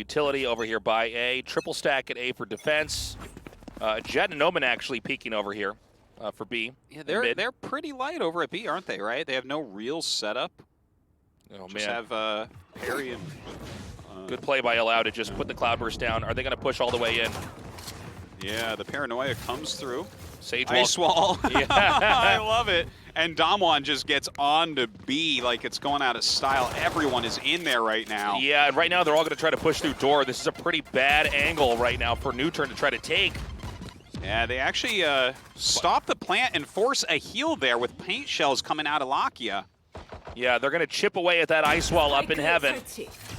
Utility over here by A. Triple stack at A for defense. Jet and Omen actually peeking over here for B. Yeah, they're pretty light over at B, aren't they, right? They have no real setup. Oh, Just man. have Perry and... Good play by Allow to just put the Cloudburst down. Are they going to push all the way in? Yeah, the paranoia comes through. Sage Ice wall. Yeah. I love it. And Damwon just gets on to B like it's going out of style. Everyone is in there right now. Yeah, and right now they're all going to try to push through door. This is a pretty bad angle right now for NUTURN to try to take. Yeah, they actually stop the plant and force a heal there with paint shells coming out of Lakia. Yeah, they're going to chip away at that ice wall up in heaven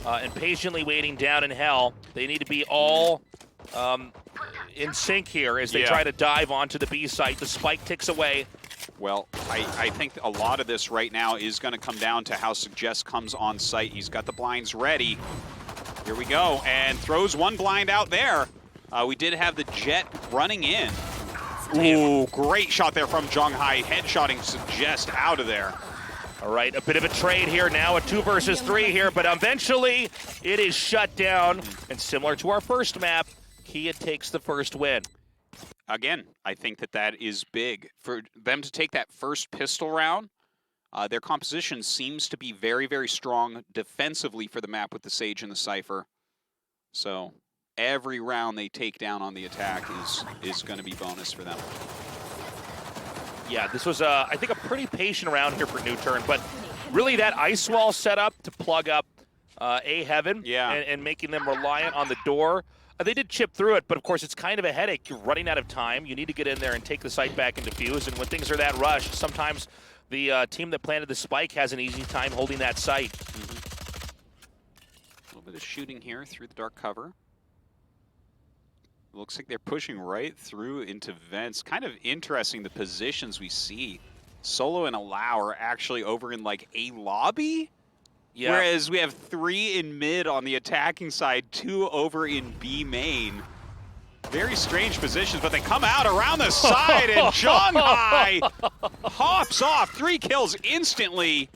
and patiently waiting down in hell. They need to be all in sync here as they try to dive onto the B site. The spike ticks away. Well, I think a lot of this right now is going to come down to how Suggest comes on site. He's got the blinds ready. Here we go, and throws one blind out there. We did have the Jet running in. Ooh, great shot there from Zhonghai, headshotting Suggest out of there. All right, a bit of a trade here now, a 2 versus 3 here, but eventually it is shut down. And similar to our first map, Kia takes the first win. Again, I think that is big. For them to take that first pistol round, their composition seems to be very, very strong defensively for the map with the Sage and the Cypher. So every round they take down on the attack is going to be bonus for them. Yeah, this was, I think, a pretty patient round here for NUTURN, but really that ice wall set up to plug up A Heaven and making them reliant on the door. They did chip through it, but of course it's kind of a headache. You're running out of time. You need to get in there and take the site back and defuse, and when things are that rushed, sometimes the team that planted the spike has an easy time holding that site. A little bit of shooting here through the dark cover. Looks like they're pushing right through into vents. Kind of interesting the positions we see. Solo and Allow are actually over in like A lobby, whereas we have 3 in mid on the attacking side, 2 over in B main. Very strange positions, but they come out around the side and Zhonghai hops off. 3 kills instantly.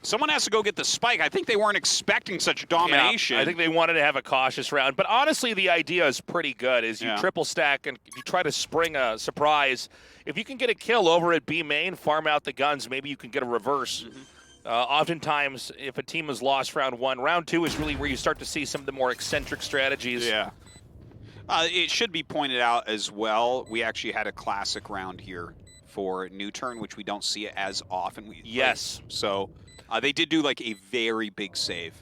Someone has to go get the spike. I think they weren't expecting such domination. Yeah, I think they wanted to have a cautious round. But honestly, the idea is pretty good. Is you triple stack and you try to spring a surprise. If you can get a kill over at B main, farm out the guns, maybe you can get a reverse. Oftentimes, if a team has lost round 1, round 2 is really where you start to see some of the more eccentric strategies. Yeah. It should be pointed out as well, we actually had a classic round here for NUTURN, which we don't see it as often. So they did do like a very big save.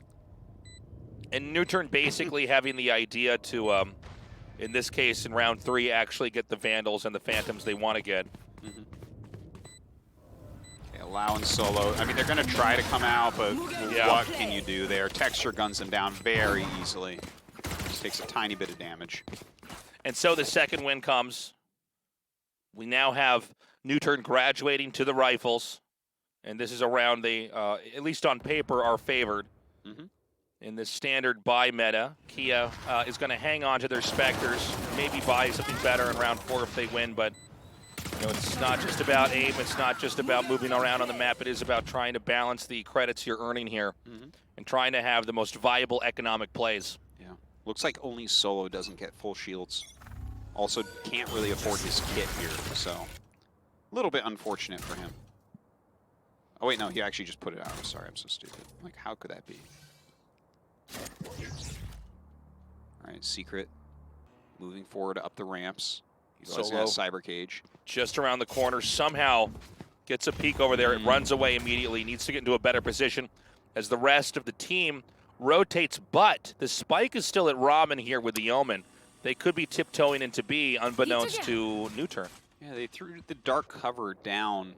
And NUTURN basically having the idea to, in this case, in round 3, actually get the Vandals and the Phantoms they want to get. Okay, Allow and Solo. I mean, they're going to try to come out, but what can you do there? Texture guns them down very easily. Just takes a tiny bit of damage. And so the second win comes. We now have NUTURN graduating to the rifles. And this is a round they, at least on paper, are favored. In this standard buy meta, Kia is going to hang on to their Spectres, maybe buy something better in round 4 if they win, but you know, it's not just about aim, it's not just about moving around on the map, it is about trying to balance the credits you're earning here and trying to have the most viable economic plays. Yeah, looks like only Solo doesn't get full shields. Also can't really afford his kit here, so a little bit unfortunate for him. Oh wait, no, he actually just put it out. I'm sorry, I'm so stupid. Like, how could that be? All right, Secret moving forward up the ramps. He's always got a Cyber Cage. Just around the corner, somehow gets a peek over there. It runs away immediately, needs to get into a better position as the rest of the team rotates, but the spike is still at Ramen here with the Omen. They could be tiptoeing into B, unbeknownst to NUTURN. Yeah, they threw the dark cover down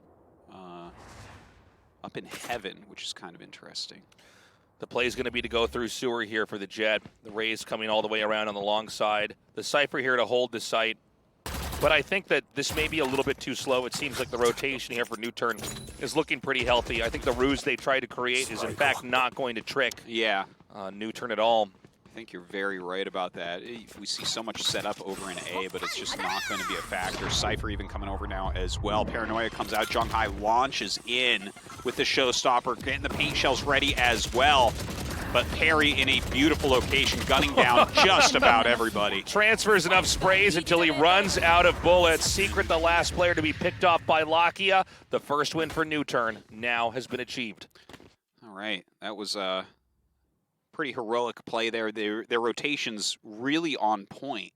up in heaven, which is kind of interesting. The play is going to be to go through sewer here for the Jet. The Rays coming all the way around on the long side. The Cypher here to hold the site. But I think that this may be a little bit too slow. It seems like the rotation here for NUTURN is looking pretty healthy. I think the ruse they tried to create is in fact not going to trick NUTURN at all. I think you're very right about that. We see so much setup over in A, but it's just not going to be a factor. Cypher even coming over now as well. Paranoia comes out. Zhonghai launches in with the showstopper, getting the paint shells ready as well. but Perry in a beautiful location, gunning down just about everybody. Transfers enough sprays until he runs out of bullets. Secret, the last player to be picked off by Lakia. The first win for NUTURN now has been achieved. All right, that was a pretty heroic play there. Their rotations really on point,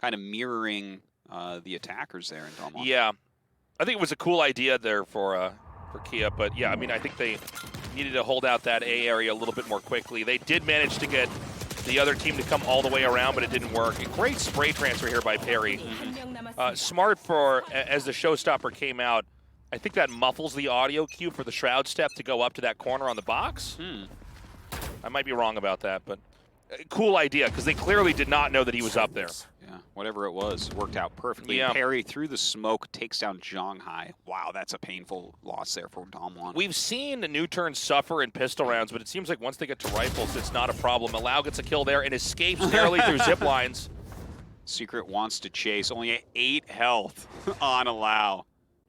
kind of mirroring the attackers there in Dalmont. Yeah, I think it was a cool idea there for Kia, but yeah, I mean, I think they needed to hold out that A area a little bit more quickly. They did manage to get the other team to come all the way around, but it didn't work. A great spray transfer here by Perry. Smart for, as the showstopper came out, I think that muffles the audio cue for the Shroud step to go up to that corner on the box. I might be wrong about that, but cool idea, because they clearly did not know that he was up there. Yeah, whatever it was, worked out perfectly. Yeah. Perry through the smoke takes down Zhonghai. Wow, that's a painful loss there for Dalmont. We've seen the NUTURN suffer in pistol rounds, but it seems like once they get to rifles, it's not a problem. Allow gets a kill there and escapes narrowly through zip lines. Secret wants to chase, only at 8 health on Allow.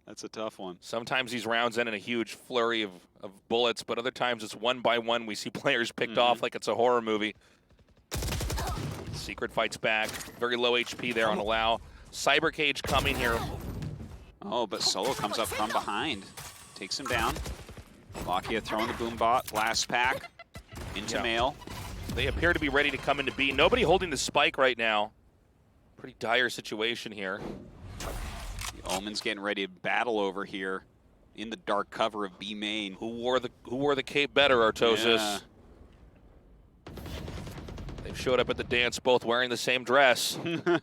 That's a tough one. Sometimes these rounds end in a huge flurry of bullets, but other times it's one by one we see players picked off like it's a horror movie. Secret fights back. Very low HP there on Allow. Cyber Cage coming here. Oh, but Solo comes up from behind. Takes him down. Lakia throwing the boom bot. Last pack. Into Mail. They appear to be ready to come into B. Nobody holding the spike right now. Pretty dire situation here. The Omen's getting ready to battle over here in the dark cover of B main. Who wore the cape better, Artosis? Yeah. They showed up at the dance both wearing the same dress. And then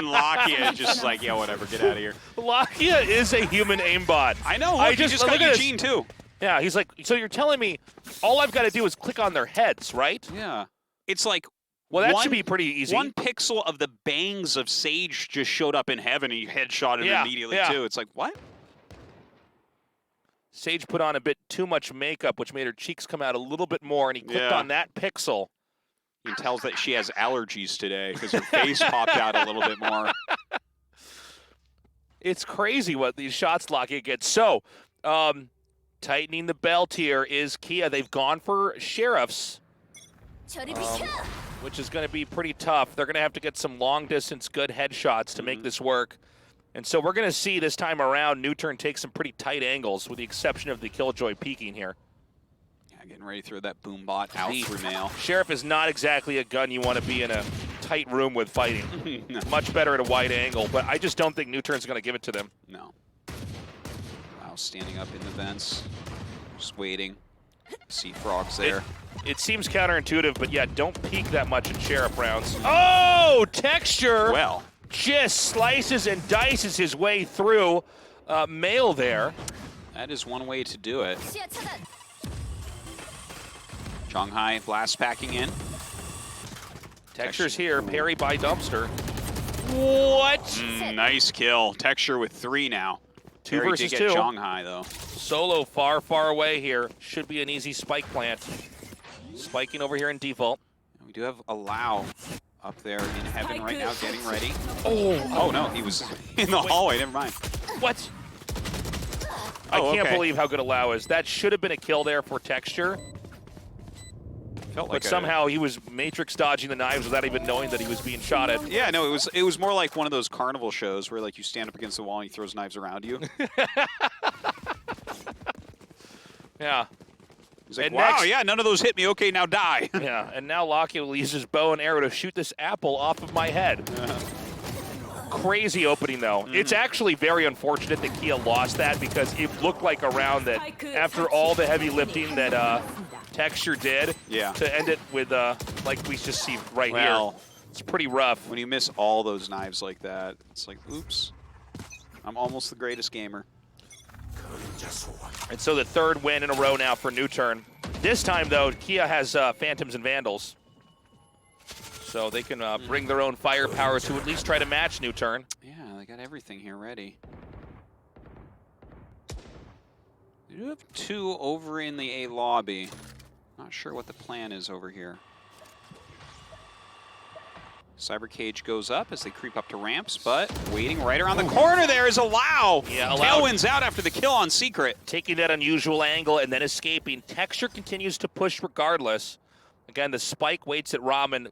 Lakia is just like, yeah, whatever, get out of here. Lakia is a human aimbot. I know, look, he just got Eugene too. Yeah, he's like, so you're telling me all I've got to do is click on their heads, right? Yeah. It's like, well, that should be pretty easy. 1 pixel of the bangs of Sage just showed up in heaven and he headshot him immediately too. It's like, what? Sage put on a bit too much makeup, which made her cheeks come out a little bit more, and he clicked on that pixel. He tells that she has allergies today because her face popped out a little bit more. It's crazy what these shots Lakia gets. So, tightening the belt here is Kia. They've gone for Sheriffs, which is going to be pretty tough. They're going to have to get some long-distance good headshots to make this work. And so we're going to see this time around NUTURN take some pretty tight angles, with the exception of the Killjoy peeking here. Yeah, getting ready to throw that boom bot out through Mail. Sheriff is not exactly a gun you want to be in a tight room with fighting. No. Much better at a wide angle, but I just don't think NUTURN's going to give it to them. No. Wow, standing up in the vents, just waiting. See frogs there. It seems counterintuitive, but yeah, don't peek that much in Sheriff rounds. Oh, Texture! Well. Just slices and dices his way through Mail there. That is one way to do it. Zhonghai blast packing in. Texture's here, Perry by Dumpster. What? Nice kill. Texture with 3 now. 2 Perry versus did 2. Get Zhonghai though. Solo far, far away here. Should be an easy spike plant. Spiking over here in default. We do have Allow up there in heaven right now, getting ready. Oh no, he was in the hallway, never mind. What? I can't believe how good Allow is. That should have been a kill there for Texture. But somehow he was matrix dodging the knives without even knowing that he was being shot at. Yeah, no, it was more like one of those carnival shows where like you stand up against the wall and he throws knives around you. Yeah. He's like, wow, yeah, none of those hit me. Okay, now die. Yeah, and now Lakia will use his bow and arrow to shoot this apple off of my head. Crazy opening, though. It's actually very unfortunate that Kia lost that, because it looked like a round that, after all the heavy lifting that Texture did, to end it with, like we just see right here, it's pretty rough. When you miss all those knives like that, it's like, oops, I'm almost the greatest gamer. And so the 3rd win in a row now for NUTURN. This time, though, Kia has Phantoms and Vandals. So they can bring their own firepower to at least try to match NUTURN. Yeah, they got everything here ready. They do have 2 over in the A lobby. Not sure what the plan is over here. Cyber Cage goes up as they creep up to ramps, but waiting right around the corner there is Allow. Yeah, Allow Tailwind's out after the kill on Secret. Taking that unusual angle and then escaping. Texture continues to push regardless. Again, the spike waits at Ramen.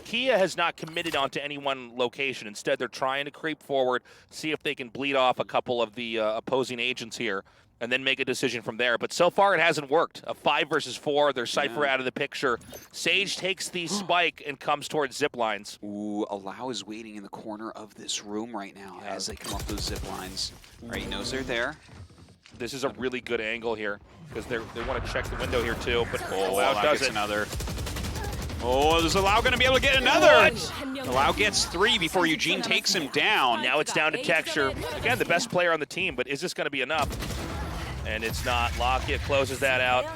Kia has not committed onto any one location. Instead, they're trying to creep forward, see if they can bleed off a couple of the opposing agents here, and then make a decision from there. But so far, it hasn't worked. A 5 versus 4, their Cypher out of the picture. Sage takes the spike and comes towards zip lines. Ooh, Allow is waiting in the corner of this room right now as they come up those zip lines. Right, he knows they're there. This is a really good angle here because they want to check the window here too. But Allow does it. Another. Oh, is Allow going to be able to get another? Allow gets 3 before Eugene takes him down. Now it's down to Texture. Again, the best player on the team, but is this going to be enough? And it's not. Lakia closes that out.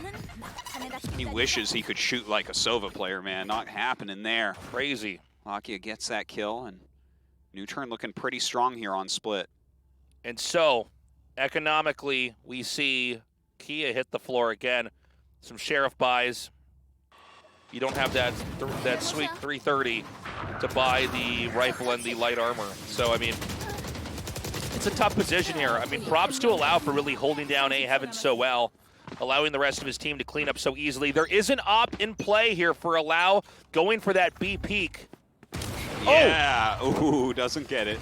He wishes he could shoot like a Sova player, man. Not happening there. Crazy. Lakia gets that kill, and NUTURN looking pretty strong here on split. And so, economically, we see Kia hit the floor again. Some Sheriff buys. You don't have that sweet 330 to buy the rifle and the light armor. So, I mean, it's a tough position here. I mean, props to Allow for really holding down A Heaven so well, allowing the rest of his team to clean up so easily. There is an op in play here for Allow, going for that B peak. Yeah, ooh, doesn't get it.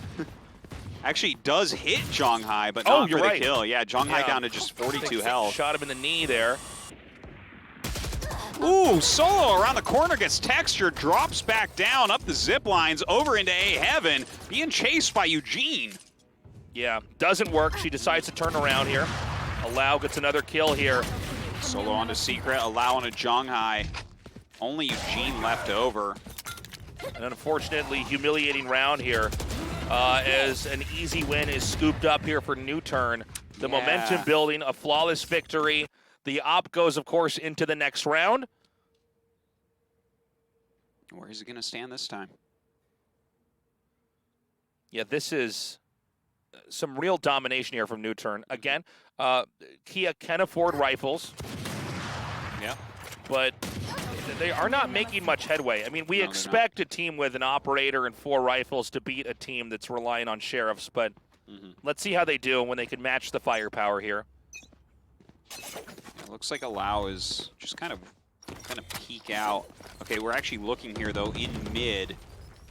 Actually does hit Zhonghai, but not for the kill. Yeah, Zhonghai down to just 42 health. Shot him in the knee there. Ooh, Solo around the corner gets Texture, drops back down, up the zip lines, over into A Heaven, being chased by Eugene. Yeah, doesn't work. She decides to turn around here. Allow gets another kill here. Solo onto Secret, Allow onto Zhonghai. Only Eugene left over. An unfortunately humiliating round here as an easy win is scooped up here for NUTURN. The momentum building, a flawless victory. The op goes, of course, into the next round. Where is he going to stand this time? Yeah, this is some real domination here from NUTURN. Again, Kia can afford rifles. Yeah. But they are not making much headway. I mean, we expect a team with an operator and 4 rifles to beat a team that's relying on sheriffs, but let's see how they do when they can match the firepower here. It looks like Allow is just kind of peek out. Okay, we're actually looking here, though, in mid.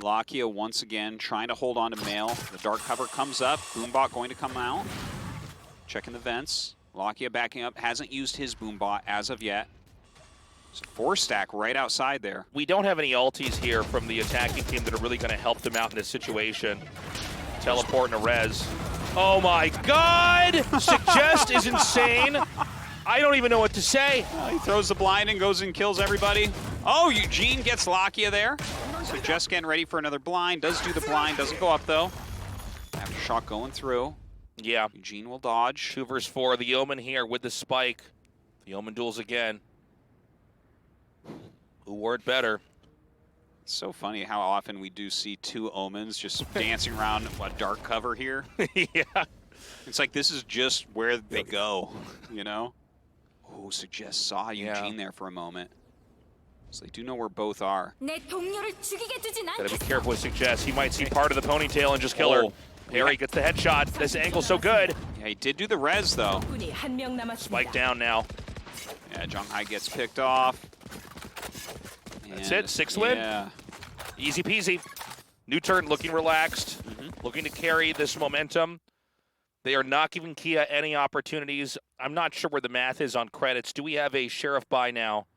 Lakia once again trying to hold on to Mail. The dark cover comes up. Boombot going to come out. Checking the vents. Lakia backing up. Hasn't used his Boombot as of yet. It's a 4-stack right outside there. We don't have any ultis here from the attacking team that are really going to help them out in this situation. Teleport and a res. Oh my god! Suggest is insane. I don't even know what to say. He throws the blind and goes and kills everybody. Oh, Eugene gets Lakia there. Suggest getting ready for another blind. Does do the blind. Doesn't go up, though. Aftershock going through. Yeah. Eugene will dodge. 2 versus 4. The Omen here with the spike. The Omen duels again. Who wore it better? It's so funny how often we do see 2 Omens just dancing around a dark cover here. Yeah. It's like this is just where they go, you know? Oh, Suggest saw Eugene there for a moment. So they do know where both are. Gotta be careful with Suggest. He might see part of the ponytail and just kill her. Perry gets the headshot. This angle's so good. Yeah, he did do the res, though. Spike down now. Yeah, Zhonghai gets picked off. That's it, 6th win. Yeah. Easy peasy. NUTURN looking relaxed, looking to carry this momentum. They are not giving Kia any opportunities. I'm not sure where the math is on credits. Do we have a Sheriff buy now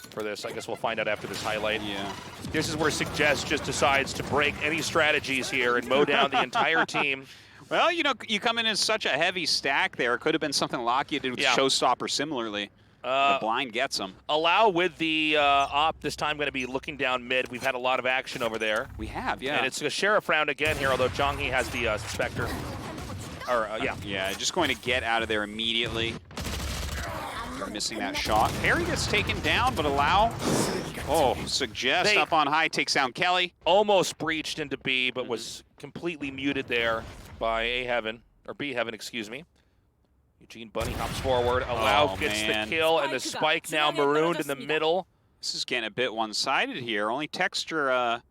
for this? I guess we'll find out after this highlight. Yeah. This is where Suggest just decides to break any strategies here and mow down the entire team. Well, you know, you come in as such a heavy stack there. It could have been something Lakia did with Showstopper similarly. The blind gets him. Allow with the op this time going to be looking down mid. We've had a lot of action over there. We have, yeah. And it's a Sheriff round again here, although Zhonghai has the Spectre. Yeah, just going to get out of there immediately. They're missing that shot. Perry gets taken down, but Allow. Oh, Suggest up on high takes down Kelly. Almost breached into B, but was completely muted there by A Heaven, or B Heaven, excuse me. Eugene Bunny hops forward. Allow gets the kill, and the spike now marooned in the middle. This is getting a bit one-sided here. Only Texture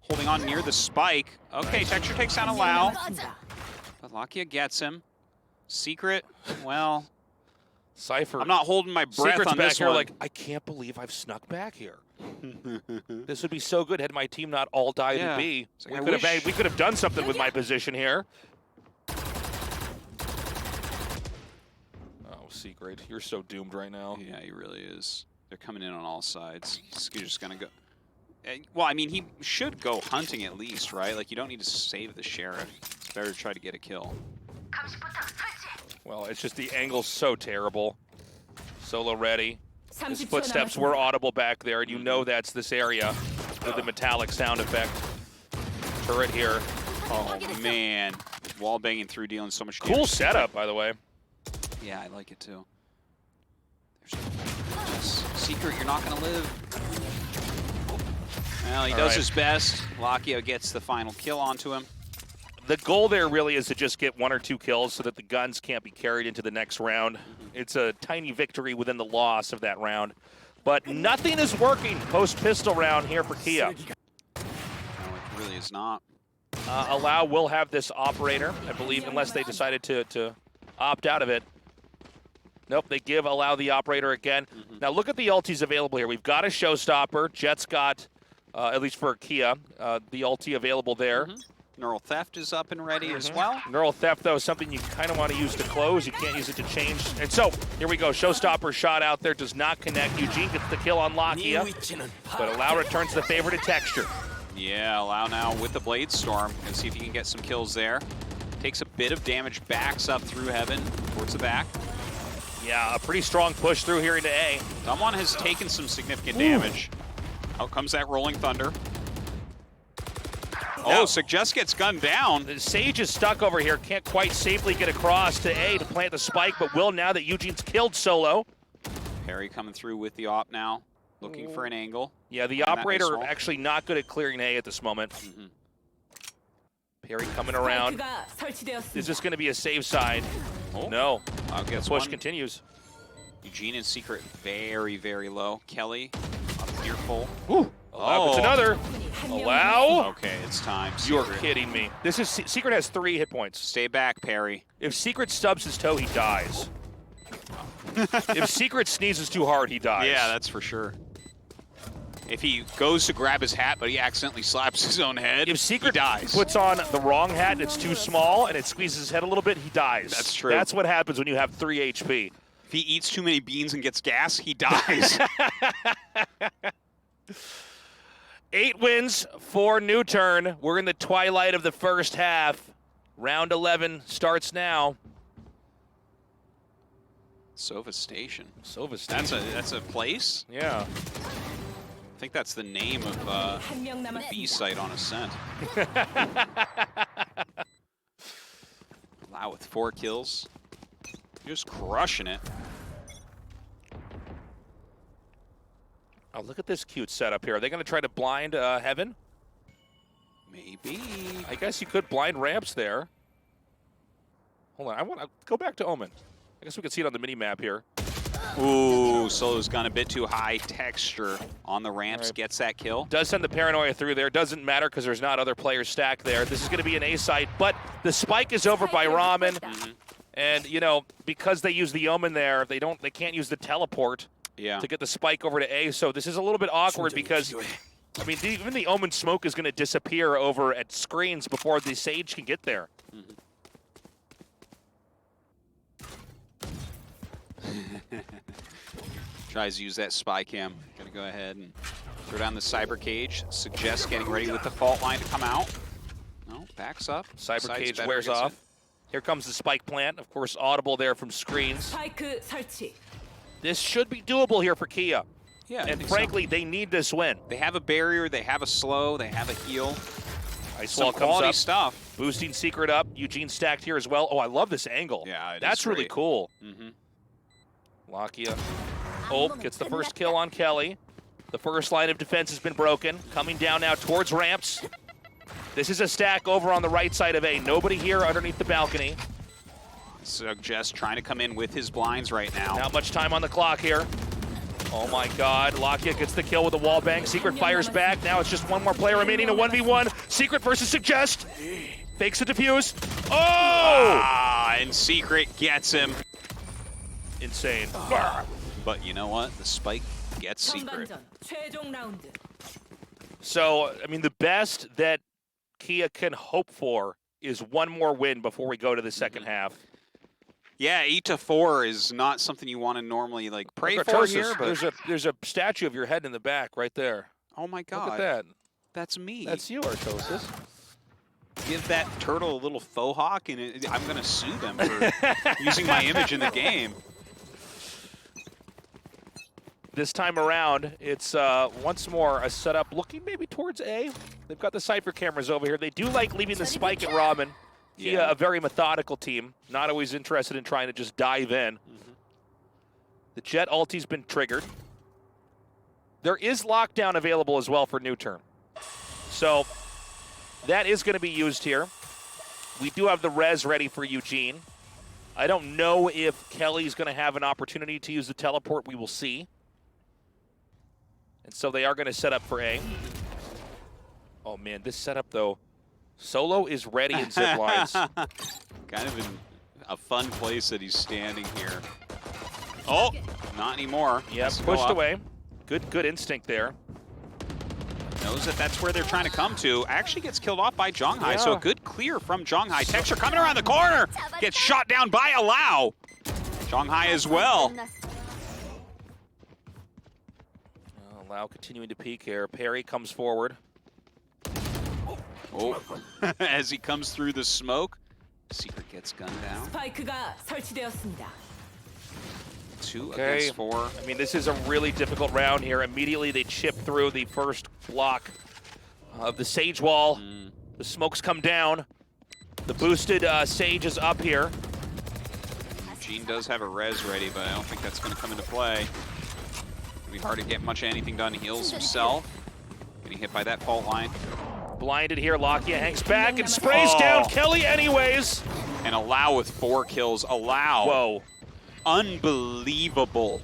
holding on near the spike. Okay, Texture takes down Allow. But Lakia gets him. Secret, well, Cypher. I'm not holding my breath Secret's on back this here one. like, I can't believe I've snuck back here. This would be so good had my team not all died in B. Like, We could have done something with my position here. Oh, Secret, you're so doomed right now. Yeah, he really is. They're coming in on all sides. He's just gonna go. Well, I mean, he should go hunting at least, right? Like, you don't need to save the Sheriff. It's better to try to get a kill. Well, it's just the angle's so terrible. Solo ready. His footsteps were audible back there, and you know that's this area with the metallic sound effect. Turret here. Oh, man. Wall banging through, dealing so much damage. Cool setup, by the way. Yeah, I like it too. There's Secret, you're not going to live. Well, he does his best. Lakia gets the final kill onto him. The goal there really is to just get 1 or 2 kills so that the guns can't be carried into the next round. It's a tiny victory within the loss of that round. But nothing is working post-pistol round here for Kia. No, it really is not. Allow will have this operator, I believe, unless they decided to opt out of it. Nope, they give Allow the operator again. Now look at the ultis available here. We've got a showstopper. Jet's got, at least for Kia, the ulti available there. Neural Theft is up and ready as well. Neural Theft, though, is something you kind of want to use to close. You can't use it to change. And so, here we go. Showstopper shot out there. Does not connect. Eugene gets the kill on Lakia. But Allow returns the favor to Texture. Yeah, Allow now with the Blade Storm. And see if he can get some kills there. Takes a bit of damage, backs up through Heaven towards the back. Yeah, a pretty strong push through here into A. Someone has taken some significant damage. Out comes that Rolling Thunder. Oh, Suggest gets gunned down. The Sage is stuck over here. Can't quite safely get across to A to plant the spike, but will now that Eugene's killed Solo. Perry coming through with the op now, looking for an angle. Yeah, the operator actually not good at clearing A at this moment. Perry coming around. Is this going to be a save side? Oh. No. The push continues. Eugene and Secret very, very low. Kelly up here full. Allow gets another. Allow. Okay, it's time. You're kidding me. This is Secret has 3 hit points. Stay back, Perry. If Secret stubs his toe, he dies. If Secret sneezes too hard, he dies. Yeah, that's for sure. If he goes to grab his hat, but he accidentally slaps his own head, if Secret he dies. Puts on the wrong hat and it's too small and it squeezes his head a little bit, he dies. That's true. That's what happens when you have 3 HP. If he eats too many beans and gets gas, he dies. 8 wins for NUTURN. We're in the twilight of the first half. Round 11 starts now. Sova Station. Sova Station. That's a place? Yeah. I think that's the name of the B site on Ascent. Allow with 4 kills. Just crushing it. Oh, look at this cute setup here. Are they going to try to blind Heaven? Maybe. I guess you could blind ramps there. Hold on. I want to go back to Omen. I guess we can see it on the mini-map here. Ooh, Solo's gone a bit too high. Texture on the ramps gets that kill. Does send the Paranoia through there. Doesn't matter because there's not other players stacked there. This is going to be an A site, but the spike is over by Ramen. And, you know, because they use the Omen there, they can't use the teleport to get the spike over to A. So this is a little bit awkward because, I mean, even the Omen smoke is going to disappear over at screens before the Sage can get there. Tries to use that spy cam. Gonna go ahead and throw down the cyber cage. Suggest getting ready with the fault line to come out. No, backs up. Cyber cage wears off. Here comes the spike plant. Of course, audible there from screens. This should be doable here for Kia. Yeah, and frankly, they need this win. They have a barrier, they have a slow, they have a heal. Ice wall comes quality up. Stuff. Boosting Secret up. Eugene stacked here as well. Oh, I love this angle. Yeah, that's really cool. Lakia. Oh, gets the first kill on Kelly. The first line of defense has been broken. Coming down now towards ramps. This is a stack over on the right side of A. Nobody here underneath the balcony. Suggest trying to come in with his blinds right now. Not much time on the clock here. Oh my God, Lakia gets the kill with the wall bang. Secret fires back. Now it's just one more player remaining, a 1v1. Secret versus Suggest. Fakes a defuse. Oh! Ah, and Secret gets him. Insane. But you know what? The spike gets Secret. So, I mean, the best that Kia can hope for is one more win before we go to the second half. Yeah, 8-4 is not something you want to normally like pray for here. But there's a statue of your head in the back right there. Oh my God! Look at that. That's me. That's you, Artosis. Give that turtle a little faux hawk, and I'm gonna sue them for using my image in the game. This time around, it's once more a setup looking maybe towards A. They've got the Cypher cameras over here. They do like leaving the spike at Robin. Kia, a very methodical team, not always interested in trying to just dive in. The Jet ulti's been triggered. There is lockdown available as well for NUTURN. So that is going to be used here. We do have the res ready for Eugene. I don't know if Kelly's going to have an opportunity to use the teleport. We will see. And so they are going to set up for A. Oh man, this setup though. Solo is ready in zip lines. Kind of in a fun place that he's standing here. Oh, not anymore. Yeah, pushed away. Good instinct there. Knows that that's where they're trying to come to. Actually gets killed off by Zhonghai, so a good clear from Zhonghai. Texture coming around the corner. Gets shot down by Allow. Zhonghai as well. Allow continuing to peek here. Perry comes forward. Oh, as he comes through the smoke, Secret gets gunned down. 2 against 4. I mean, this is a really difficult round here. Immediately they chip through the first block of the Sage wall. The smokes come down. The boosted Sage is up here. Eugene does have a res ready, but I don't think that's going to come into play. It'll be hard to get much of anything done. He heals himself. Getting hit by that fault line. Blinded here, Lakia hangs back and sprays down Kelly anyways. And Allow with 4 kills. Allow. Whoa. Unbelievable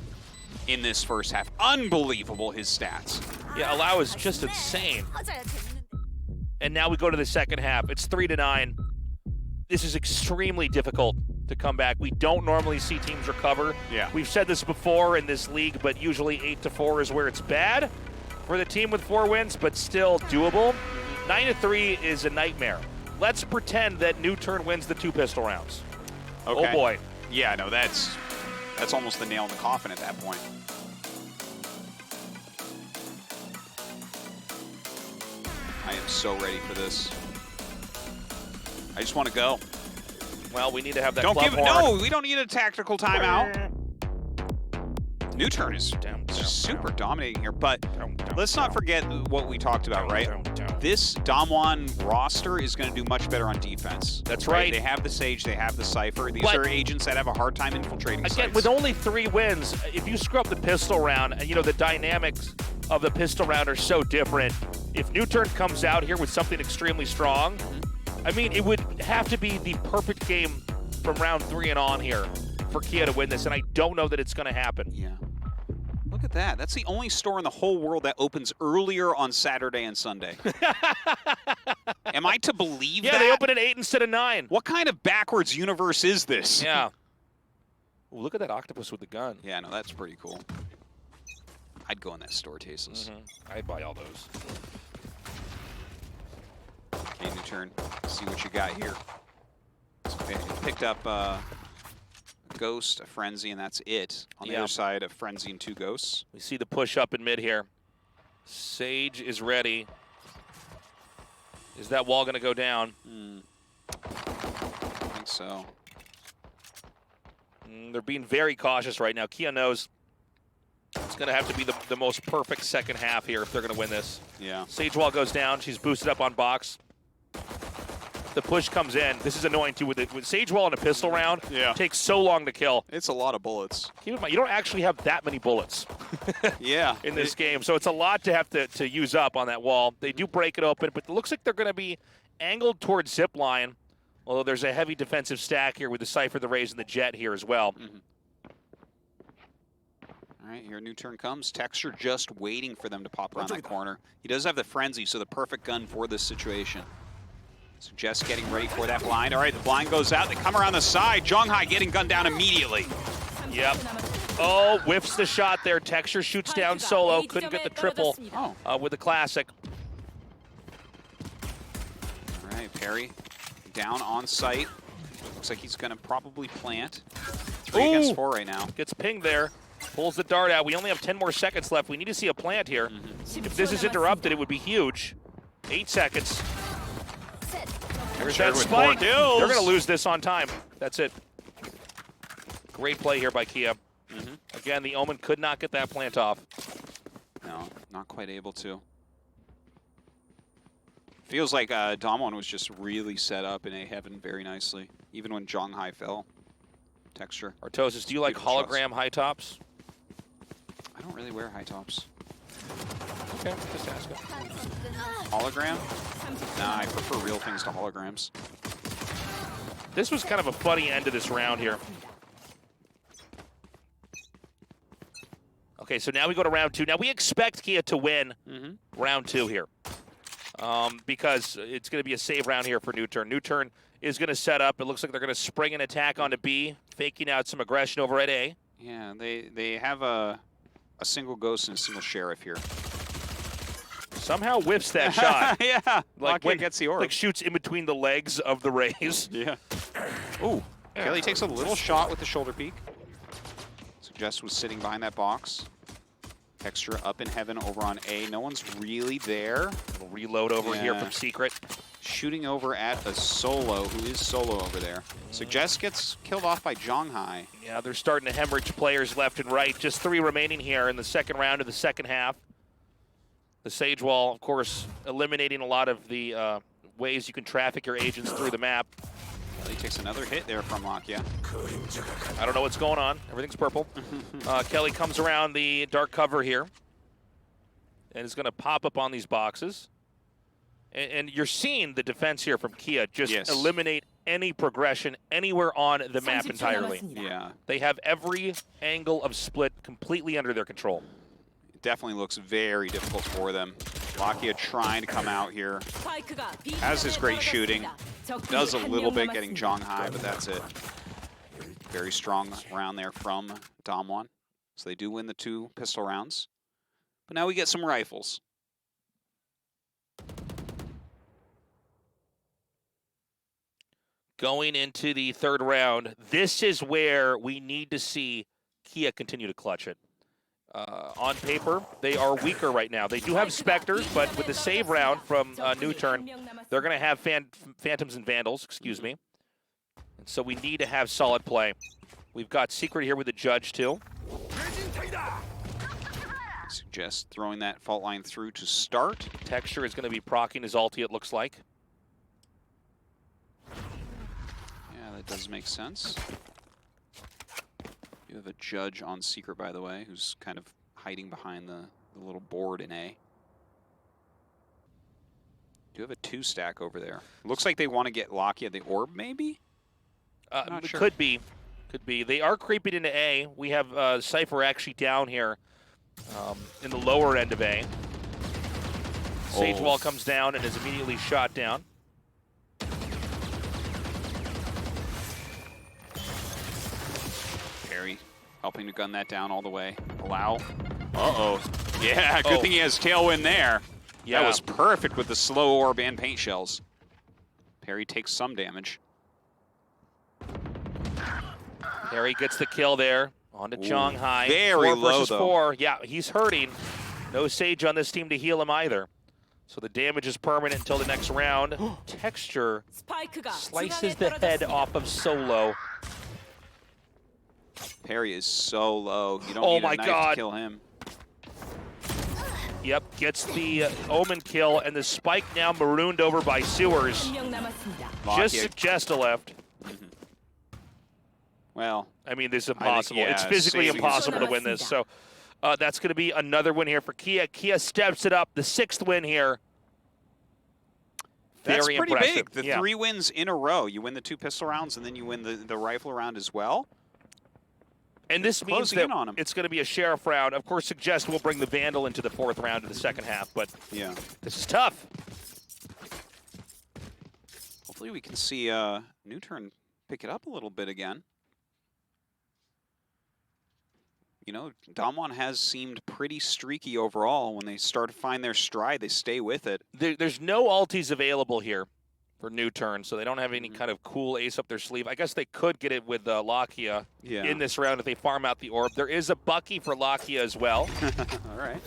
in this first half. Unbelievable, his stats. Yeah, Allow is just insane. And now we go to the second half. It's 3-9. This is extremely difficult to come back. We don't normally see teams recover. Yeah. We've said this before in this league, but usually 8-4 is where it's bad for the team with 4 wins, but still doable. 9-3 is a nightmare. Let's pretend that NUTURN wins the 2 pistol rounds. Okay. Oh boy. Yeah, no, that's almost the nail in the coffin at that point. I am so ready for this. I just want to go. Well, we need to have that Don't club give horn. No, we don't need a tactical timeout. NUTURN is super dominating here, but let's not forget what we talked about, right? This Damwon roster is going to do much better on defense. That's right. They have the Sage, they have the Cypher. These are agents that have a hard time infiltrating Again, sites. with only 3 wins, if you screw up the pistol round, you know, the dynamics of the pistol round are so different. If NUTURN comes out here with something extremely strong, I mean, it would have to be the perfect game from round 3 and on here for Kia to win this, and I don't know that it's going to happen. Yeah. Look at that. That's the only store in the whole world that opens earlier on Saturday and Sunday. Am I to believe that? Yeah, they open at 8 instead of 9. What kind of backwards universe is this? Yeah. Ooh, look at that octopus with the gun. Yeah, no, that's pretty cool. I'd go in that store, Tasteless. I'd buy all those. Okay, NUTURN. See what you got here. Okay, picked up Ghost, a Frenzy, and that's it. On the other side, a Frenzy and 2 Ghosts. We see the push up in mid here. Sage is ready. Is that wall going to go down? I think so. They're being very cautious right now. Kia knows it's going to have to be the most perfect second half here if they're going to win this. Yeah. Sage wall goes down. She's boosted up on box. The push comes in. This is annoying too. With Sage wall in a pistol round, takes so long to kill. It's a lot of bullets. Keep in mind, you don't actually have that many bullets in this game. So it's a lot to have to use up on that wall. They do break it open, but it looks like they're going to be angled towards zipline, although there's a heavy defensive stack here with the Cypher, the Raze, and the Jet here as well. All All right, here NUTURN comes. Texture just waiting for them to pop around that corner. He does have the frenzy, so the perfect gun for this situation. So just getting ready for that blind. All right, the blind goes out. They come around the side. Zhonghai getting gunned down immediately. Yep. Oh, whiffs the shot there. Texture shoots down Solo. Couldn't get the triple with the classic. All right, Perry down on site. Looks like he's going to probably plant. 3 against 4 right now. Gets pinged there. Pulls the dart out. We only have 10 more seconds left. We need to see a plant here. If this is interrupted, it would be huge. 8 seconds. There's that spike. They're going to lose this on time. That's it. Great play here by Kia. Again, the Omen could not get that plant off. No, not quite able to. Feels like Damwon was just really set up in A heaven very nicely, even when Zhonghai fell. Texture. Artosis, do you like hologram high tops? I don't really wear high tops. Okay, just ask it. Hologram? Nah, I prefer real things to holograms. This was kind of a funny end to this round here. Okay, so now we go to round 2. Now we expect Kia to win round 2 here. Because it's going to be a save round here for NUTURN. NUTURN is going to set up. It looks like they're going to spring an attack onto B, faking out some aggression over at A. Yeah, they have a single ghost and a single sheriff here. Somehow whiffs that shot. Yeah, like when gets the orb. Like shoots in between the legs of the Rays. Yeah. Ooh, Kelly takes a little shot with the shoulder peek. Suggest was sitting behind that box. Texture up in heaven over on A. No one's really there. Little reload over here from Secret. Shooting over at a Solo, who is Solo over there. Suggest gets killed off by Zhonghai. Yeah, they're starting to hemorrhage players left and right. Just 3 remaining here in the second round of the second half. The Sage Wall, of course, eliminating a lot of the ways you can traffic your agents through the map. He takes another hit there from Lakia. I don't know what's going on. Everything's purple. Kelly comes around the dark cover here and is going to pop up on these boxes. And you're seeing the defense here from Kia just eliminate any progression anywhere on the map entirely. Yeah. They have every angle of split completely under their control. It definitely looks very difficult for them. Lakia trying to come out here. Has his great shooting. Does a little bit getting Zhonghai, but that's it. Very strong round there from Damwon. So they do win the 2 pistol rounds. But now we get some rifles. Going into the third round, this is where we need to see Kia continue to clutch it. On paper, they are weaker right now. They do have Spectres, but with the save round from NUTURN, they're going to have Phantoms and Vandals, excuse me. And so we need to have solid play. We've got Secret here with the Judge, too. Suggest throwing that fault line through to start. Texture is going to be proccing his ulti, it looks like. Yeah, that does make sense. You have a Judge on Secret, by the way, who's kind of hiding behind the little board in A. You have a 2-stack over there. Looks like they want to get Lakia the orb, maybe? Not sure. Could be. Could be. They are creeping into A. We have Cypher actually down here in the lower end of A. Sage Wall comes down and is immediately shot down. Helping to gun that down all the way. Allow. Uh-oh. Yeah, good thing he has tailwind there. Yeah. That was perfect with the slow orb and paint shells. Perry takes some damage. Perry gets the kill there. On to Zhonghai. Very low, though. 4. Yeah, he's hurting. No Sage on this team to heal him either. So the damage is permanent until the next round. Texture slices the head off of Solo. Perry is so low. You don't need a knife to kill him. Yep, gets the Omen kill, and the spike now marooned over by Sewers. Just Suggest left. Well, I mean, this is impossible. It's physically impossible to win this. So that's going to be another win here for Kia. Kia steps it up. The 6th win here. That's pretty big. The 3 wins in a row. You win the 2 pistol rounds, and then you win the rifle round as well. And this means that it's going to be a sheriff round. Of course, Suggest will bring the Vandal into the 4th round of the second half, but yeah, this is tough. Hopefully we can see NUTURN pick it up a little bit again. You know, Damwon has seemed pretty streaky overall. When they start to find their stride, they stay with it. There's no ultis available here for NUTURN, so they don't have any kind of cool ace up their sleeve. I guess they could get it with Lakia in this round if they farm out the orb. There is a Bucky for Lakia as well. All right.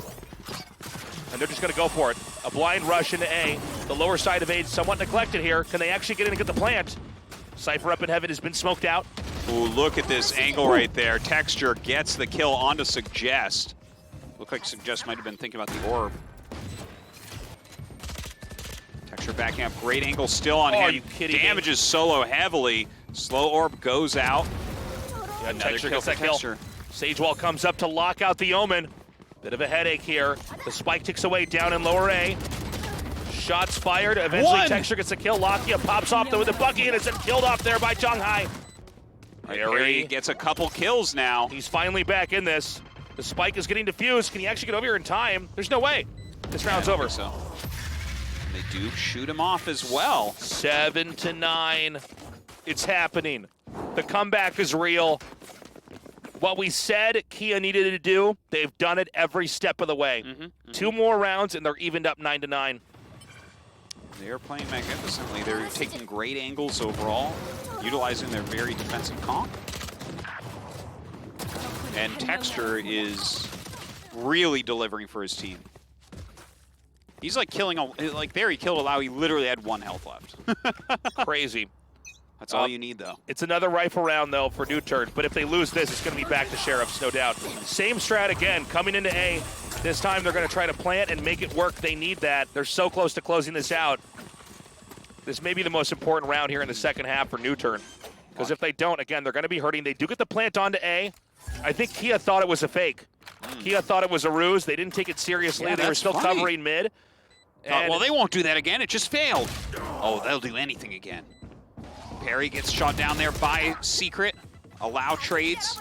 And they're just going to go for it. A blind rush into A. The lower side of A is somewhat neglected here. Can they actually get in and get the plant? Cypher up in heaven has been smoked out. Ooh, look at this angle right there. Texture gets the kill onto Suggest. Looked like Suggest might have been thinking about the orb. Texture backing up. Great angle still on him. Are you kidding me? Damages Solo heavily. Slow orb goes out. Yeah, Texture gets that kill. Sagewall comes up to lock out the Omen. Bit of a headache here. The spike ticks away down in lower A. Shots fired. Eventually Texture gets a kill. Lakia pops off with a Bucky and it's killed off there by Zhonghai. Perry gets a couple kills now. He's finally back in this. The spike is getting defused. Can he actually get over here in time? There's no way. This round's over. So they do shoot him off as well. 7-9. It's happening. The comeback is real. What we said Kia needed to do, they've done it every step of the way. 2 more rounds and they're evened up 9-9. They're playing magnificently. They're taking great angles overall, utilizing their very defensive comp. And Texture is really delivering for his team. He's like killing, like there he killed a Lao, he literally had 1 health left. Crazy. That's all you need, though. It's another rifle round, though, for NUTURN. But if they lose this, it's going to be back to Sheriffs, no doubt. Same strat again, coming into A. This time they're going to try to plant and make it work. They need that. They're so close to closing this out. This may be the most important round here in the second half for NUTURN. Because if they don't, again, they're going to be hurting. They do get the plant onto A. I think Kia thought it was a fake. Kia thought it was a ruse. They didn't take it seriously. Yeah, they were still covering mid. Well, they won't do that again. It just failed. Oh, they'll do anything again. Perry gets shot down there by Secret. Allow trades.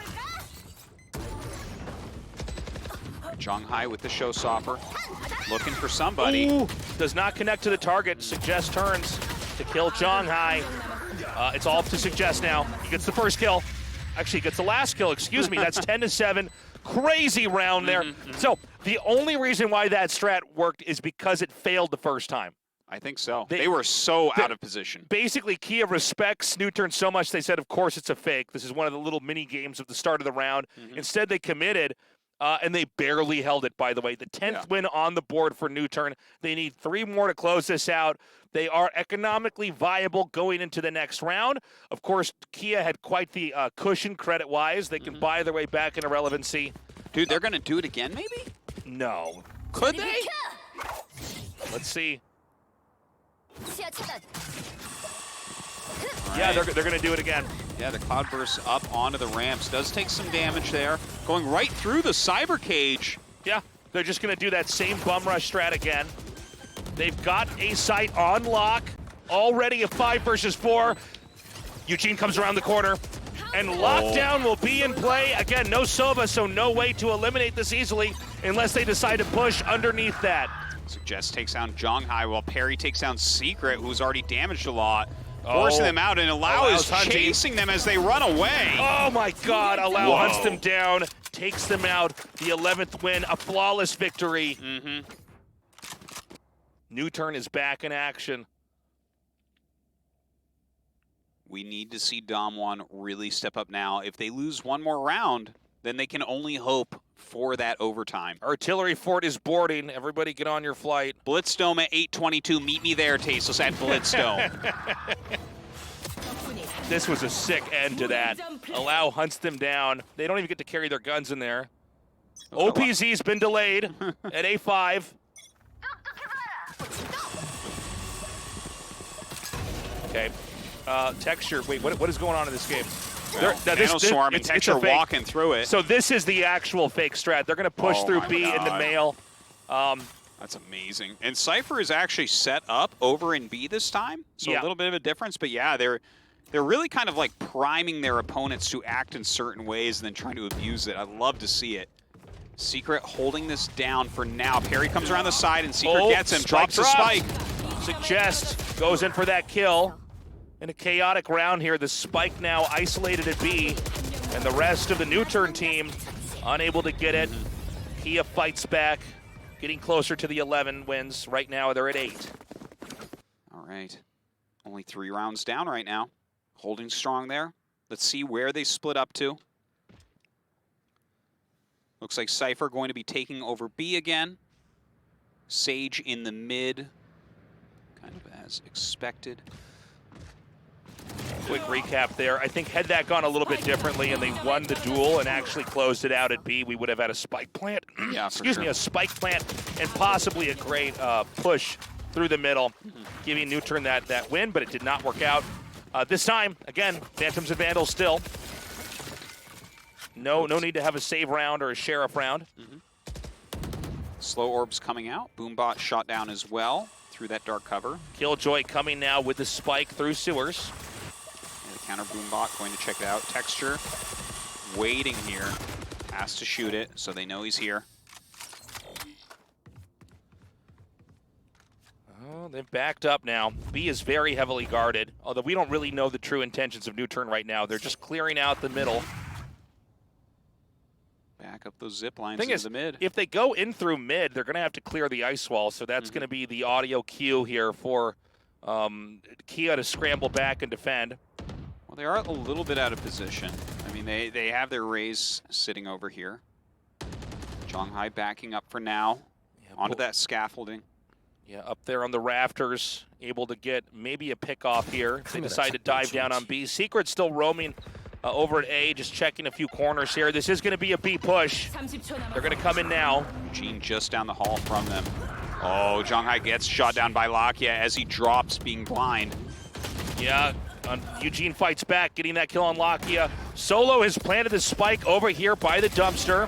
Zhonghai with the showstopper. Looking for somebody. Ooh, does not connect to the target. Suggest turns to kill Zhonghai. It's all up to Suggest now. He gets the first kill. Actually, he gets the last kill, excuse me. That's 10-7. Crazy round there. So the only reason why that strat worked is because it failed the first time. I think so. They were so out of position. Basically, Kia respects NUTURN so much they said, of course it's a fake. This is one of the little mini games of the start of the round. Instead, they committed, and they barely held it, by the way. The 10th win on the board for NUTURN. They need 3 more to close this out. They are economically viable going into the next round. Of course, Kia had quite the cushion credit-wise. They can buy their way back into relevancy. Dude, they're going to do it again, maybe? No. Could they? Let's see. Right. Yeah, they're going to do it again. Yeah, the Cloudburst up onto the ramps. Does take some damage there. Going right through the Cyber Cage. Yeah, they're just going to do that same bum rush strat again. They've got a site on lock. Already a 5 versus 4. Eugene comes around the corner. And lockdown will be in play. Again, no Sova, so no way to eliminate this easily unless they decide to push underneath that. Suggest takes down Zhonghai while Perry takes down Secret, who's already damaged a lot. Forcing them out, and Allow is chasing them as they run away. Oh my God, Allow hunts them down, takes them out. The 11th win, a flawless victory. NUTURN is back in action. We need to see Damwon really step up now. If they lose 1 more round, then they can only hope for that overtime. Artillery fort is boarding. Everybody get on your flight. Blitzdome at 8:22. Meet me there, Tasteless, at Blitzdome. This was a sick end to that. Allow hunts them down. They don't even get to carry their guns in there. OPZ's been delayed at A5. Okay. Texture. Wait, what is going on in this game? Swarming. Texture walking through it. So this is the actual fake strat. They're going to push through B into mail. That's amazing. And Cypher is actually set up over in B this time. So a little bit of a difference. But yeah, they're they're really kind of like priming their opponents to act in certain ways and then trying to abuse it. I'd love to see it. Secret holding this down for now. Perry comes around the side and Secret gets him, drops the spike. Suggest goes in for that kill. In a chaotic round here, the spike now isolated at B, and the rest of the NUTURN team unable to get it. Kia fights back, getting closer to the 11 wins. Right now, they're at 8. All right. Only 3 rounds down right now. Holding strong there. Let's see where they split up to. Looks like Cypher going to be taking over B again. Sage in the mid, kind of as expected. Quick recap there. I think had that gone a little bit differently and they won the duel and actually closed it out at B, we would have had a spike plant. Yeah, Excuse me, a spike plant and possibly a great push through the middle, giving NUTURN that win, but it did not work out. This time, again, Phantoms and Vandals still. No need to have a save round or a sheriff round. Slow orbs coming out. Boombot shot down as well through that dark cover. Killjoy coming now with the spike through sewers. Yeah, the counter Boombot going to check it out. Texture waiting here. Has to shoot it, so they know he's here. Oh, they've backed up now. B is very heavily guarded, although we don't really know the true intentions of NUTURN right now. They're just clearing out the middle. Back up those zip lines Thing in is, the mid. if they go in through mid, they're going to have to clear the ice wall, so that's going to be the audio cue here for Kia to scramble back and defend. Well, they are a little bit out of position. I mean, they have their Rays sitting over here. Zhonghai backing up for now. Yeah, onto that scaffolding. Yeah, up there on the rafters, able to get maybe a pick off here. They decide to dive down on B. Secret still roaming over at A, just checking a few corners here. This is going to be a B push. They're going to come in now. Eugene just down the hall from them. Oh, Zhonghai gets shot down by Lakia as he drops, being blind. Yeah, Eugene fights back, getting that kill on Lakia. Solo has planted the spike over here by the dumpster.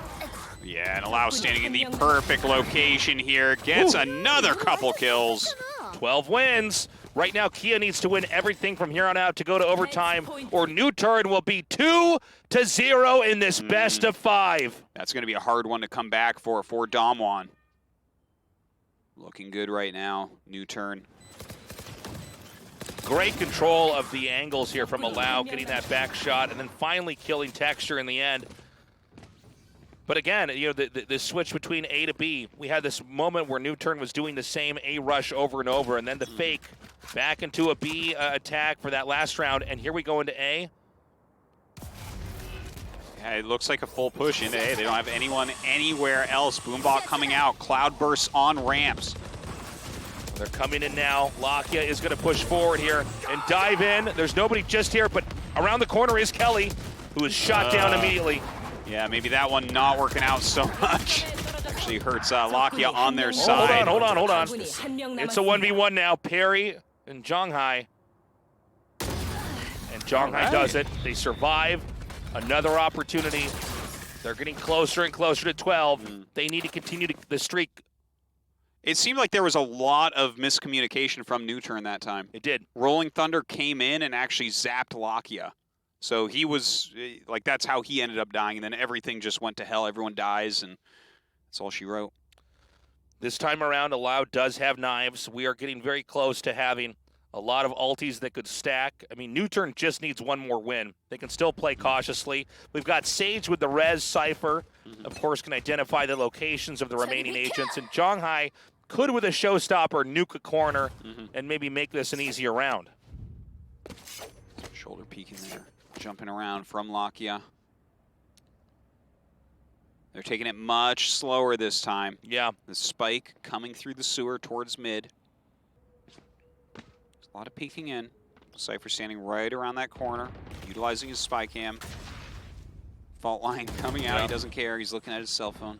Yeah, and Allow standing in the perfect location here. Gets another couple kills. 12 wins. Right now, Kia needs to win everything from here on out to go to overtime, or NUTURN will be 2-0 in this best of 5. That's going to be a hard one to come back for Damwon. Looking good right now, NUTURN. Great control of the angles here from Allow, getting that back shot, and then finally killing Texture in the end. But again, you know, the switch between A to B, we had this moment where NUTURN was doing the same A rush over and over, and then the fake back into a B attack for that last round, and here we go into A. Yeah, it looks like a full push into A. They don't have anyone anywhere else. Boombot coming out, cloud bursts on ramps. They're coming in now. Lakia is going to push forward here and dive in. There's nobody just here, but around the corner is Kelly, who is shot down immediately. Yeah, maybe that one not working out so much. Actually hurts Lakia on their side. Hold on. It's a 1v1 now. Perry and Zhonghai. And Zhonghai does it. They survive. Another opportunity. They're getting closer and closer to 12. They need to continue the streak. It seemed like there was a lot of miscommunication from NUTURN that time. It did. Rolling Thunder came in and actually zapped Lakia. So he was, like, that's how he ended up dying, and then everything just went to hell. Everyone dies, and that's all she wrote. This time around, Allow does have knives. We are getting very close to having a lot of ultis that could stack. I mean, NUTURN just needs one more win. They can still play cautiously. We've got Sage with the Res Cypher. Of course, can identify the locations of the remaining agents. And Zhonghai could, with a showstopper, nuke a corner and maybe make this an easier round. Shoulder peeking there. Jumping around from Lakia. They're taking it much slower this time. Yeah. The spike coming through the sewer towards mid. There's a lot of peeking in. Cypher standing right around that corner, utilizing his spy cam. Fault line coming out. He doesn't care. He's looking at his cell phone.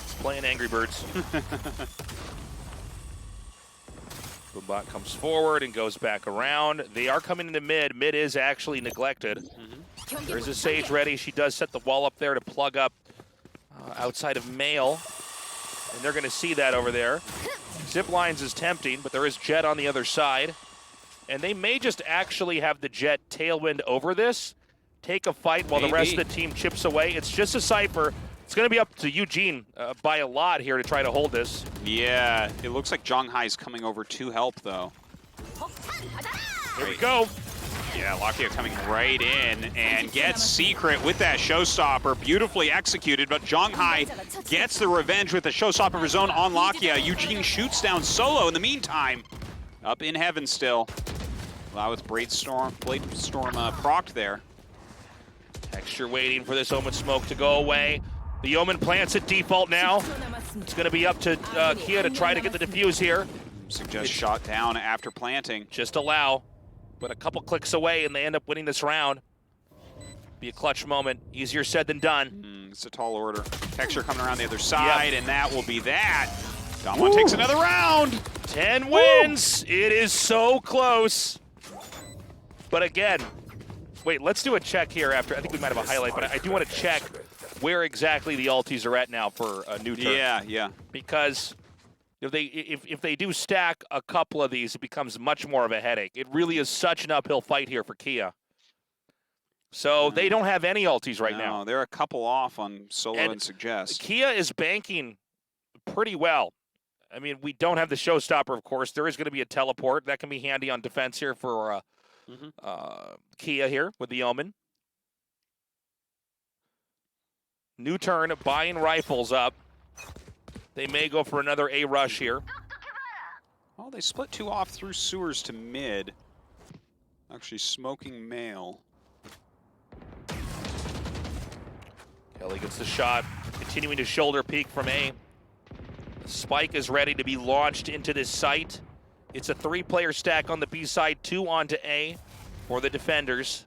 He's playing Angry Birds. Boombot comes forward and goes back around. They are coming into mid. Mid is actually neglected. There's a Sage ready. She does set the wall up there to plug up outside of Mail. And they're going to see that over there. Zip lines is tempting, but there is Jet on the other side. And they may just actually have the Jet tailwind over this, take a fight while the rest of the team chips away. It's just a Cypher. It's going to be up to Eugene by a lot here to try to hold this. Yeah, it looks like Zhonghai's coming over to help, though. Here we go. Yeah, Lakia coming right in and gets Secret with that showstopper. Beautifully executed, but Zhonghai gets the revenge with the showstopper of his own on Lakia. Eugene shoots down Solo in the meantime. Up in heaven still. Wow, with Blade Storm procced there. Texture waiting for this Omen smoke to go away. The Omen plants at default now. It's going to be up to Kia to try to get the defuse here. Suggest shot down after planting. Just allow, but a couple clicks away and they end up winning this round. Be a clutch moment. Easier said than done. It's a tall order. Texture coming around the other side, and that will be that. Damwon takes another round. 10 wins. It is so close. But again, wait, let's do a check here after. I think we might have a highlight, but I do want to check where exactly the ultis are at now for a NUTURN. Yeah. Because if they do stack a couple of these, it becomes much more of a headache. It really is such an uphill fight here for Kia. So they don't have any ultis right now. No, they're a couple off on Solo and Suggest. Kia is banking pretty well. I mean, we don't have the showstopper, of course. There is going to be a teleport. That can be handy on defense here for Kia here with the Omen. NUTURN buying rifles up. They may go for another A rush here. Oh, they split two off through sewers to mid. Actually smoking male. Kelly gets the shot, continuing to shoulder peek from A. The spike is ready to be launched into this site. It's a 3-player stack on the B side, 2 onto A for the defenders.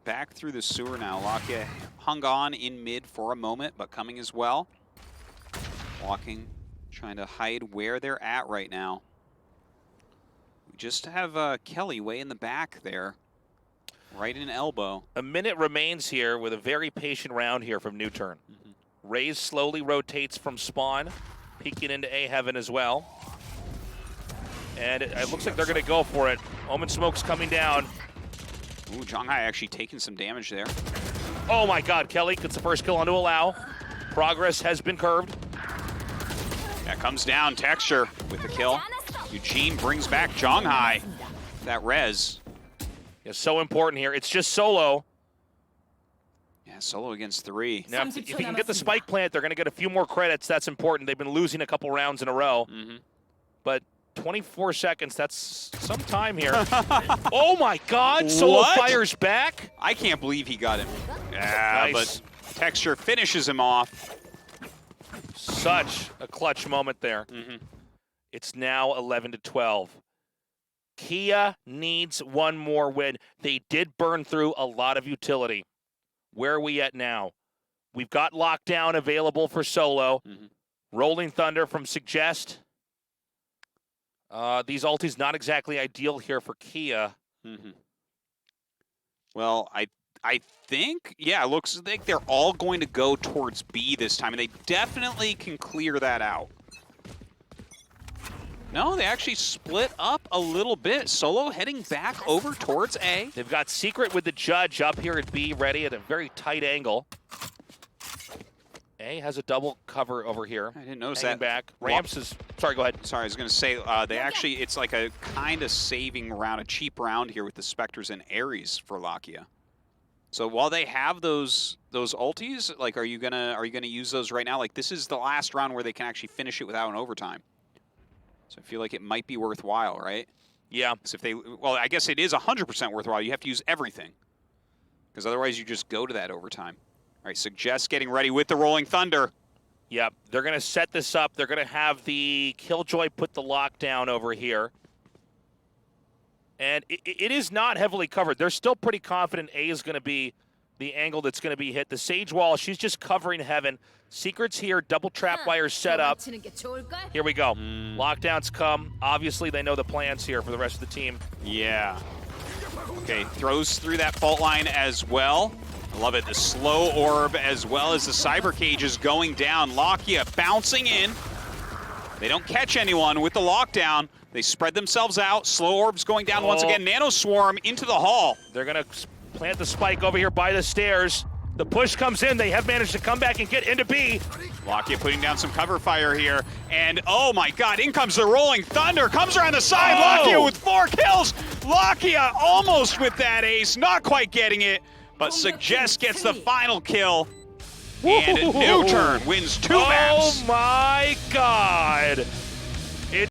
Back through the sewer now. Lakia hung on in mid for a moment, but coming as well. Walking, trying to hide where they're at right now. We just have Kelly way in the back there. Right in elbow. A minute remains here with a very patient round here from NUTURN. Raze slowly rotates from spawn, peeking into A heaven as well. And it looks like they're going to go for it. Omen smoke's coming down. Ooh, Zhonghai actually taking some damage there. Oh my god, Kelly gets the first kill onto Allow. Progress has been curved. That comes down, Texture with the kill. Eugene brings back Zhonghai. That res. It's so important here. It's just Solo. Yeah, Solo against 3. Now, if he can get the spike plant, they're going to get a few more credits. That's important. They've been losing a couple rounds in a row. But 24 seconds, that's some time here. Oh my god, Solo fires back. I can't believe he got him. Yeah, nice. But Texture finishes him off. Such a clutch moment there. It's now 11-12. Kia needs one more win. They did burn through a lot of utility. Where are we at now? We've got Lockdown available for Solo. Rolling Thunder from Suggest. These ultis not exactly ideal here for Kia. Well, I think, yeah, it looks like they're all going to go towards B this time, and they definitely can clear that out. No, they actually split up a little bit. Solo heading back over towards A. They've got Secret with the Judge up here at B, ready at a very tight angle. A has a double cover over here. I didn't notice that. Back. Ramps is, sorry, go ahead. Sorry, I was going to say, they actually, it's like a kind of saving round, a cheap round here with the Spectres and Ares for Lakia. So while they have those ultis, like, are you gonna use those right now? Like, this is the last round where they can actually finish it without an overtime. So I feel like it might be worthwhile, right? Yeah. Because if they, well, I guess it is 100% worthwhile. You have to use everything, because otherwise you just go to that overtime. All right, Suggest getting ready with the Rolling Thunder. Yep, they're going to set this up. They're going to have the Killjoy put the lockdown over here. And it is not heavily covered. They're still pretty confident A is going to be the angle that's going to be hit. The Sage Wall, she's just covering heaven. Secret's here, double trap wires set up. Here we go. Lockdowns come. Obviously, they know the plans here for the rest of the team. Yeah. Okay, throws through that fault line as well. I love it. The slow orb as well as the cyber cage is going down. Lakia bouncing in. They don't catch anyone with the lockdown. They spread themselves out. Slow Orbs going down once again. Nano Swarm into the hall. They're going to plant the spike over here by the stairs. The push comes in. They have managed to come back and get into B. Lakia putting down some cover fire here. And oh my god, in comes the Rolling Thunder. Comes around the side. Lakia with 4 kills. Lakia almost with that ace. Not quite getting it. But Suggest gets the final kill. And NUTURN wins 2 maps. Oh my god.